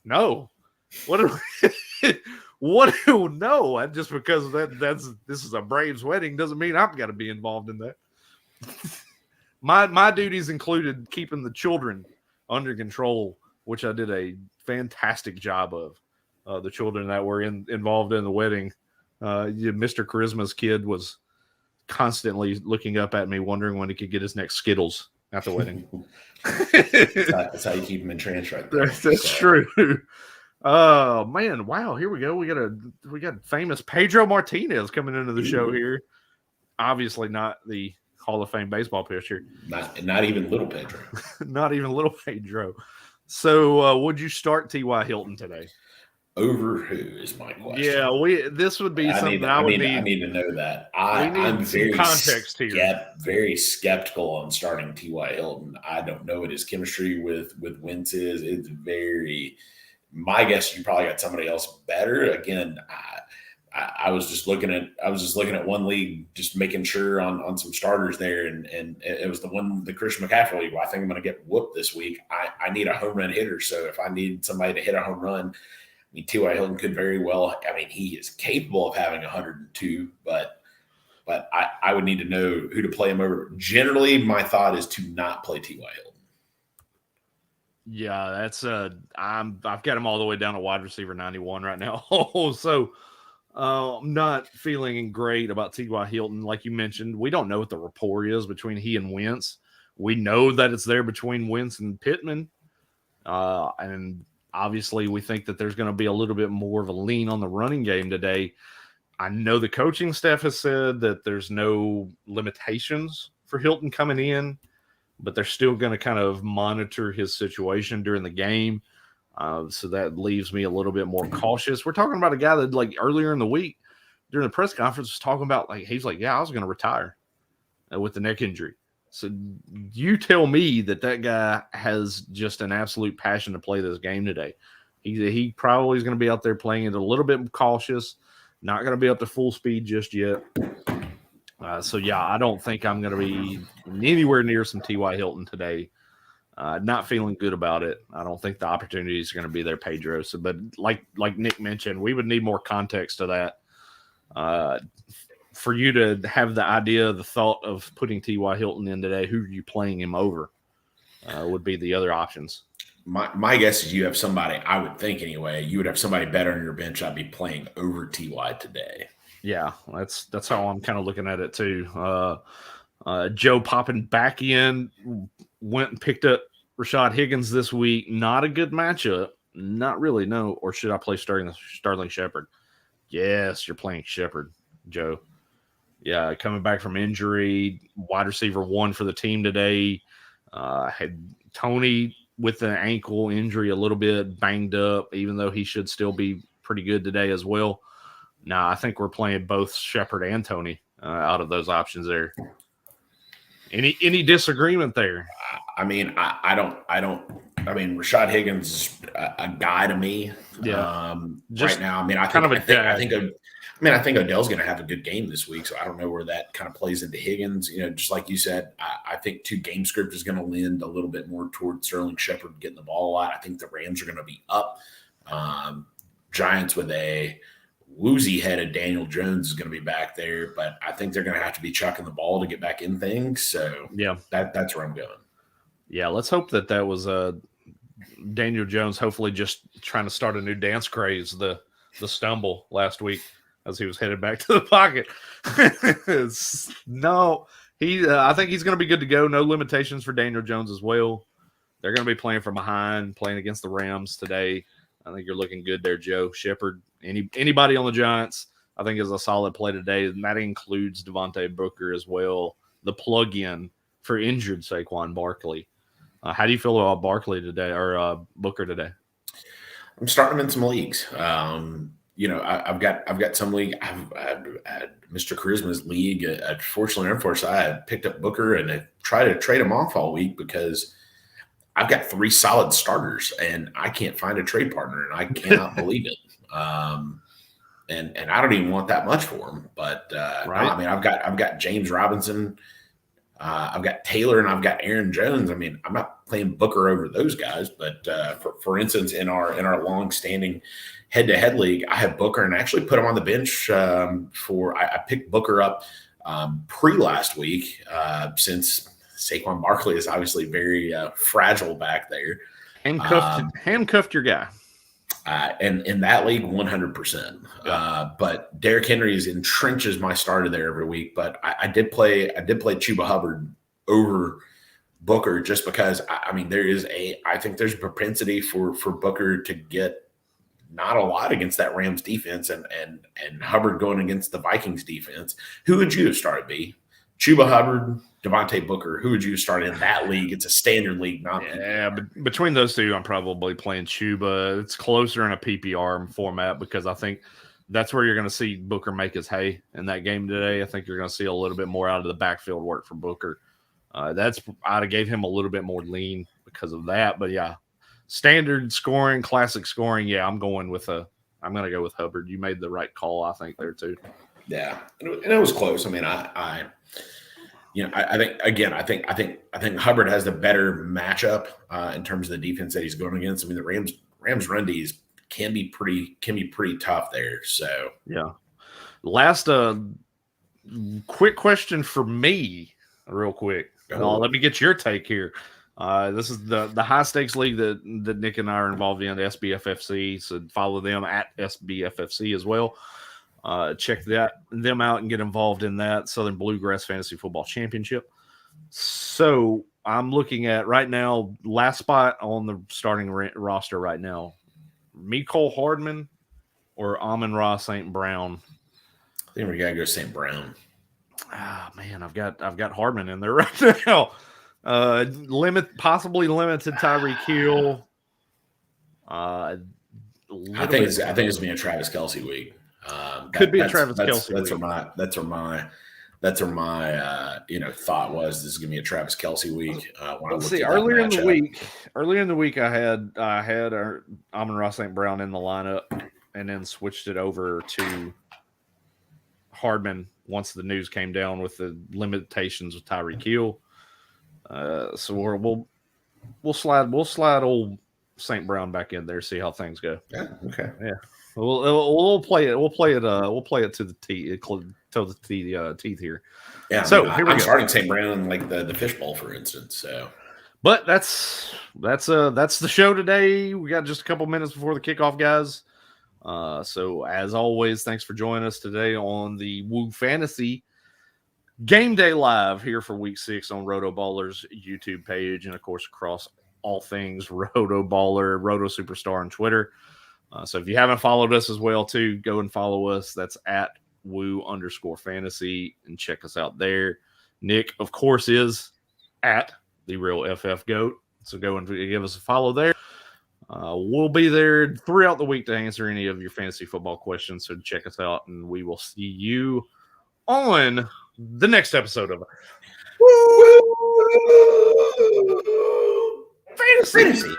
"No, no." Just because this is a Braves wedding doesn't mean I've got to be involved in that. My duties included keeping the children under control, which I did a fantastic job of. The children that were involved in the wedding, Mr. Charisma's kid was constantly looking up at me, wondering when he could get his next Skittles at the wedding. That's how you keep him in trance right there. That's true. Oh man, wow! Here we go. We got famous Pedro Martinez coming into the show here. Obviously, not the Hall of Fame baseball pitcher. Not even little Pedro. Not even little Pedro. So, would you start T.Y. Hilton today? Over who is my question? Yeah, this would be something I would need. I need to know that. I'm very context here. Very skeptical on starting T.Y. Hilton. I don't know what his chemistry with Wentz is. It's very. My guess, you probably got somebody else better. Again, I was just looking at one league, just making sure on some starters there, and it was the Christian McCaffrey league. Well, I think I'm going to get whooped this week. I need a home run hitter, so if I need somebody to hit a home run. I mean, T.Y. Hilton could very well. I mean, he is capable of having 102, but I would need to know who to play him over. Generally, my thought is to not play T.Y. Hilton. Yeah, that's I've got him all the way down to wide receiver 91 right now. So I'm not feeling great about T.Y. Hilton. Like you mentioned, we don't know what the rapport is between he and Wentz. We know that it's there between Wentz and Pittman, and obviously, we think that there's going to be a little bit more of a lean on the running game today. I know the coaching staff has said that there's no limitations for Hilton coming in, but they're still going to kind of monitor his situation during the game. So that leaves me a little bit more cautious. We're talking about a guy that, like, earlier in the week during the press conference was talking about, like, he's like, yeah, I was going to retire with the neck injury. So you tell me that guy has just an absolute passion to play this game today. He probably is going to be out there playing it a little bit cautious, not going to be up to full speed just yet. So, yeah, I don't think I'm going to be anywhere near some T.Y. Hilton today. Not feeling good about it. I don't think the opportunity is going to be there, Pedro. So, but like Nick mentioned, we would need more context to that. For you to have the idea, the thought of putting T.Y. Hilton in today, who are you playing him over would be the other options. My guess is you have somebody, I would think anyway, you would have somebody better on your bench I'd be playing over T.Y. today. Yeah, that's how I'm kind of looking at it too. Joe popping back in, went and picked up Rashad Higgins this week. Not a good matchup Not really, no. Or should I play Sterling Shepard? Yes, you're playing Shepard, Joe. Yeah, coming back from injury, wide receiver 1 for the team today. Had Tony with the ankle injury a little bit banged up, even though he should still be pretty good today as well. Now, I think we're playing both Shepard and Tony out of those options there. Any disagreement there? I mean, I don't. I mean, Rashad Higgins is a guy to me. Yeah. Right now. I mean, I think Odell's going to have a good game this week, so I don't know where that kind of plays into Higgins. Just like you said, I think 2 game script is going to lend a little bit more toward Sterling Shepard getting the ball a lot. I think the Rams are going to be up. Giants with a woozy headed Daniel Jones is going to be back there, but I think they're going to have to be chucking the ball to get back in things. So yeah, that's where I'm going. Yeah, let's hope that was Daniel Jones hopefully just trying to start a new dance craze, the stumble last week as he was headed back to the pocket. No, I think he's going to be good to go. No limitations for Daniel Jones as well. They're going to be playing from behind, playing against the Rams today. I think you're looking good there, Joe. Shepard, anybody on the Giants, I think is a solid play today, and that includes Devontae Booker as well, the plug-in for injured Saquon Barkley. How do you feel about Barkley today or Booker today? I'm starting him in some leagues. I've got some league. I've had Mr. Charisma's league. Fortunately or unfortunately, I picked up Booker and I tried to trade him off all week because I've got 3 solid starters and I can't find a trade partner, and I cannot believe it. And I don't even want that much for him. But right. No, I mean, I've got James Robinson. I've got Taylor and I've got Aaron Jones. I mean, I'm not playing Booker over those guys, but for instance, in our long-standing head-to-head league, I have Booker and actually put him on the bench I picked Booker up pre-last week since Saquon Barkley is obviously very fragile back there. Handcuffed your guy. And in that league, 100%. But Derrick Henry entrenches my starter there every week. But I did play Chuba Hubbard over Booker just because I mean I think there's a propensity for Booker to get not a lot against that Rams defense and Hubbard going against the Vikings defense. Who would you have started, B? Chuba Hubbard, Devontae Booker. Who would you start in that league? It's a standard league, not PPR. But between those two, I'm probably playing Chuba. It's closer in a PPR format because I think that's where you're going to see Booker make his hay in that game today. I think you're going to see a little bit more out of the backfield work for Booker. I'd have gave him a little bit more lean because of that. But yeah, standard scoring, classic scoring. Yeah, I'm going to go with Hubbard. You made the right call, I think, there too. Yeah, and it was close. I mean, I think Hubbard has the better matchup in terms of the defense that he's going against. I mean, the Rams run Ds can be pretty tough there. So yeah. Last quick question for me, real quick. Let me get your take here. This is the high stakes league that Nick and I are involved in, the SBFFC. So follow them at SBFFC as well. Check them out and get involved in that Southern Bluegrass Fantasy Football Championship. So I'm looking at right now, last spot on the starting roster right now, Mecole Hardman or Amon-Ra St. Brown. I think we gotta go St. Brown. Ah, man, I've got Hardman in there right now. Possibly limited Tyreek Hill. I think it's being a Travis Kelce week. Could be a Travis Kelce. That's where my thought was. This is gonna be a Travis Kelce week. Let's see. Earlier in the week, I had our Amon-Ra St. Brown in the lineup, and then switched it over to Hardman once the news came down with the limitations with Tyreek Hill. So we'll slide old St. Brown back in there, see how things go. Yeah. Okay. Yeah. We'll play it. We'll play it to the teeth. Till the teeth here. Yeah. So here we go. Starting St. Brown like the fishbowl, for instance. So, but that's the show today. We got just a couple minutes before the kickoff, guys. So as always, thanks for joining us today on the Woo Fantasy Game Day Live here for Week 6 on Rotoballer's YouTube page and of course across all things Rotoballer, Roto Superstar on Twitter. So if you haven't followed us as well, too, go and follow us. That's at woo_fantasy and check us out there. Nick, of course, is at the real FF Goat. So go and give us a follow there. We'll be there throughout the week to answer any of your fantasy football questions. So check us out, and we will see you on the next episode of Fantasy.